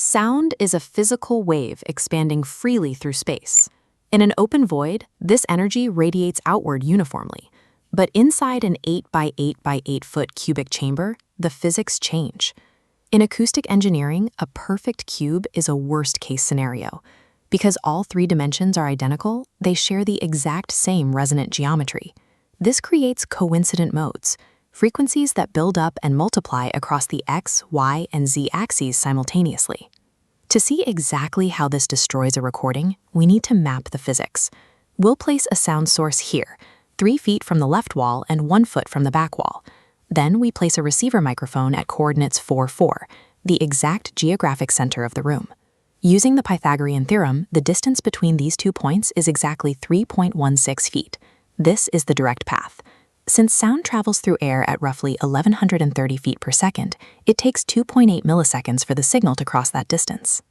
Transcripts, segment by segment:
Sound is a physical wave expanding freely through space. In an open void, this energy radiates outward uniformly. But inside an 8 by 8 by 8 foot cubic chamber, the physics change. In acoustic engineering, a perfect cube is a worst-case scenario. Because all three dimensions are identical, they share the exact same resonant geometry. This creates coincident modes, frequencies that build up and multiply across the x, y, and z axes simultaneously. To see exactly how this destroys a recording, we need to map the physics. We'll place a sound source here, 3 feet from the left wall and 1 foot from the back wall. Then we place a receiver microphone at coordinates 4, 4, the exact geographic center of the room. Using the Pythagorean theorem, the distance between these 2 points is exactly 3.16 feet. This is the direct path. Since sound travels through air at roughly 1130 feet per second, it takes 2.8 milliseconds for the signal to cross that distance.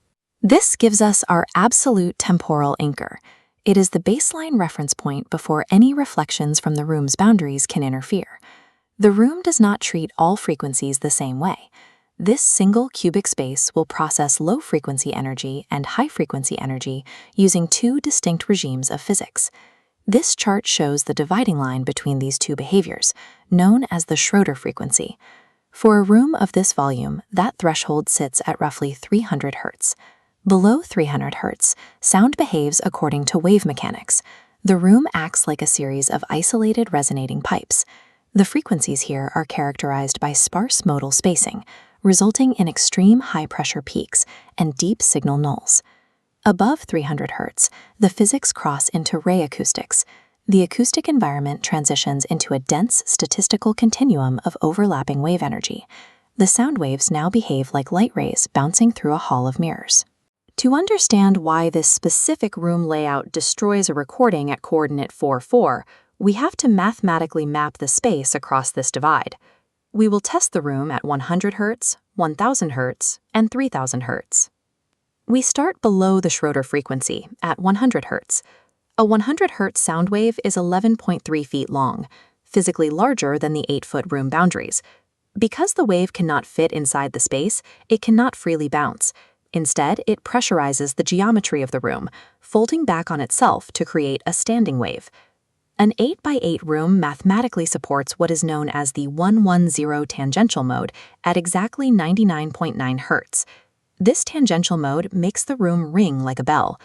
This gives us our absolute temporal anchor. It is the baseline reference point before any reflections from the room's boundaries can interfere. The room does not treat all frequencies the same way. This single cubic space will process low-frequency energy and high-frequency energy using 2 distinct regimes of physics. This chart shows the dividing line between these 2 behaviors, known as the Schroeder frequency. For a room of this volume, that threshold sits at roughly 300 Hz. Below 300 Hz, sound behaves according to wave mechanics. The room acts like a series of isolated resonating pipes. The frequencies here are characterized by sparse modal spacing, resulting in extreme high-pressure peaks and deep signal nulls. Above 300 Hz, the physics cross into ray acoustics. The acoustic environment transitions into a dense statistical continuum of overlapping wave energy. The sound waves now behave like light rays bouncing through a hall of mirrors. To understand why this specific room layout destroys a recording at coordinate 4, 4, we have to mathematically map the space across this divide. We will test the room at 100 Hz, 1000 Hz, and 3000 Hz. We start below the Schroeder frequency at 100 Hz. A 100 Hz sound wave is 11.3 feet long, physically larger than the 8-foot room boundaries. Because the wave cannot fit inside the space, it cannot freely bounce. Instead, it pressurizes the geometry of the room, folding back on itself to create a standing wave. An 8 by 8 room mathematically supports what is known as the 110 tangential mode at exactly 99.9 Hz. This tangential mode makes the room ring like a bell.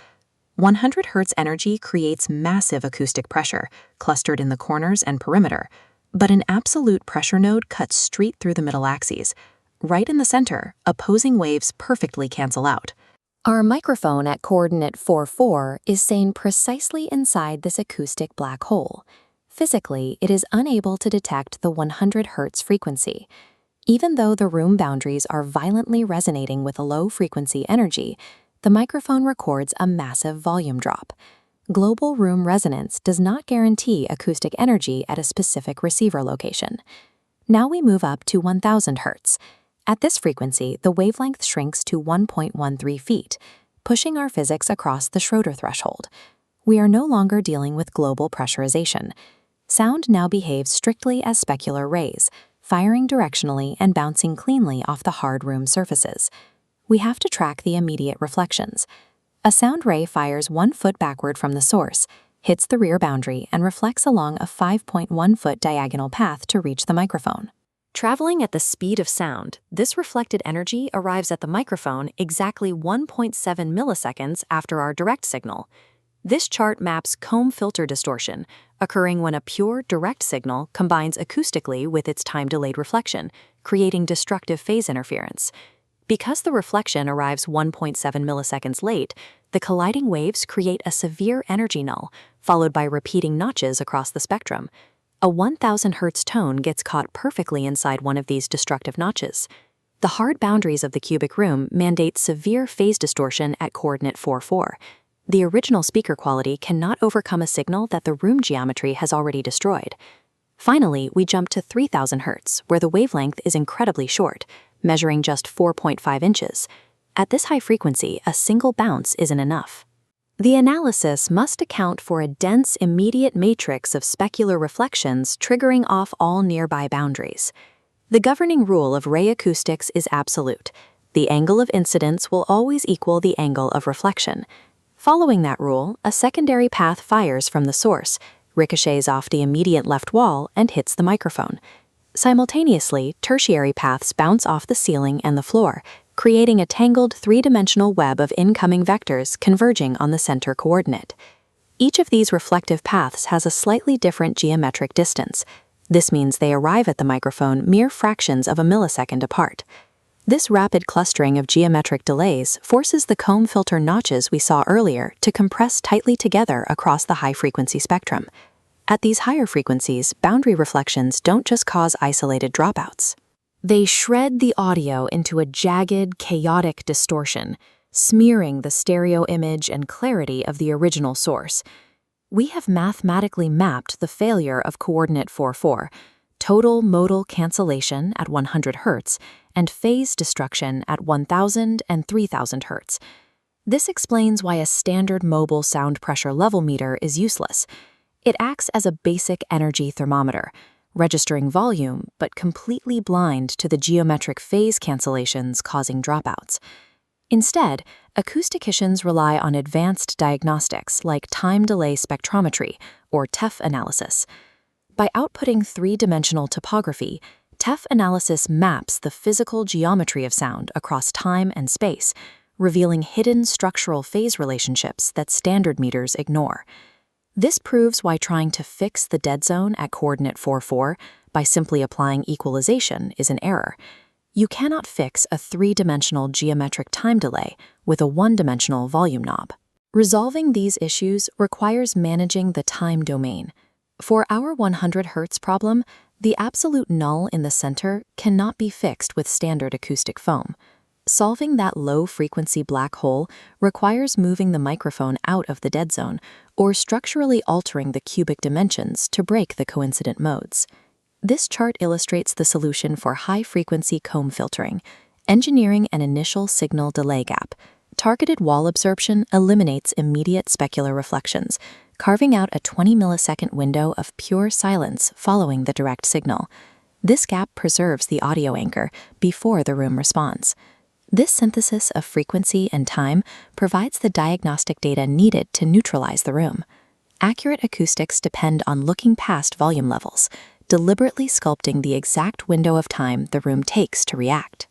100 Hz energy creates massive acoustic pressure, clustered in the corners and perimeter, but an absolute pressure node cuts straight through the middle axes. Right in the center, opposing waves perfectly cancel out. Our microphone at coordinate 4, 4 is seen precisely inside this acoustic black hole. Physically, it is unable to detect the 100 Hz frequency. Even though the room boundaries are violently resonating with a low-frequency energy, the microphone records a massive volume drop. Global room resonance does not guarantee acoustic energy at a specific receiver location. Now we move up to 1000 Hz. At this frequency, the wavelength shrinks to 1.13 feet, pushing our physics across the Schroeder threshold. We are no longer dealing with global pressurization. Sound now behaves strictly as specular rays, firing directionally and bouncing cleanly off the hard room surfaces. We have to track the immediate reflections. A sound ray fires 1 foot backward from the source, hits the rear boundary, and reflects along a 5.1-foot diagonal path to reach the microphone. Traveling at the speed of sound, this reflected energy arrives at the microphone exactly 1.7 milliseconds after our direct signal. This chart maps comb filter distortion, occurring when a pure direct signal combines acoustically with its time-delayed reflection, creating destructive phase interference. Because the reflection arrives 1.7 milliseconds late, the colliding waves create a severe energy null, followed by repeating notches across the spectrum. A 1000 Hz tone gets caught perfectly inside one of these destructive notches. The hard boundaries of the cubic room mandate severe phase distortion at coordinate 4, 4. The original speaker quality cannot overcome a signal that the room geometry has already destroyed. Finally, we jump to 3000 Hz, where the wavelength is incredibly short, measuring just 4.5 inches. At this high frequency, a single bounce isn't enough. The analysis must account for a dense immediate matrix of specular reflections triggering off all nearby boundaries. The governing rule of ray acoustics is absolute. The angle of incidence will always equal the angle of reflection. Following that rule, a secondary path fires from the source, ricochets off the immediate left wall, and hits the microphone. Simultaneously, tertiary paths bounce off the ceiling and the floor, creating a tangled three-dimensional web of incoming vectors converging on the center coordinate. Each of these reflective paths has a slightly different geometric distance. This means they arrive at the microphone mere fractions of a millisecond apart. This rapid clustering of geometric delays forces the comb filter notches we saw earlier to compress tightly together across the high-frequency spectrum. At these higher frequencies, boundary reflections don't just cause isolated dropouts. They shred the audio into a jagged, chaotic distortion, smearing the stereo image and clarity of the original source. We have mathematically mapped the failure of coordinate 4,4, total modal cancellation at 100 Hz, and phase destruction at 1,000 and 3,000 Hz. This explains why a standard mobile sound pressure level meter is useless. It acts as a basic energy thermometer, registering volume but completely blind to the geometric phase cancellations causing dropouts. Instead, acousticians rely on advanced diagnostics like time delay spectrometry, or TEF analysis. By outputting three-dimensional topography, TEF analysis maps the physical geometry of sound across time and space, revealing hidden structural phase relationships that standard meters ignore. This proves why trying to fix the dead zone at coordinate 4,4 by simply applying equalization is an error. You cannot fix a three-dimensional geometric time delay with a one-dimensional volume knob. Resolving these issues requires managing the time domain. For our 100 Hz problem, the absolute null in the center cannot be fixed with standard acoustic foam. Solving that low-frequency black hole requires moving the microphone out of the dead zone or structurally altering the cubic dimensions to break the coincident modes. This chart illustrates the solution for high-frequency comb filtering, engineering an initial signal delay gap. Targeted wall absorption eliminates immediate specular reflections, carving out a 20-millisecond window of pure silence following the direct signal. This gap preserves the audio anchor before the room responds. This synthesis of frequency and time provides the diagnostic data needed to neutralize the room. Accurate acoustics depend on looking past volume levels, deliberately sculpting the exact window of time the room takes to react.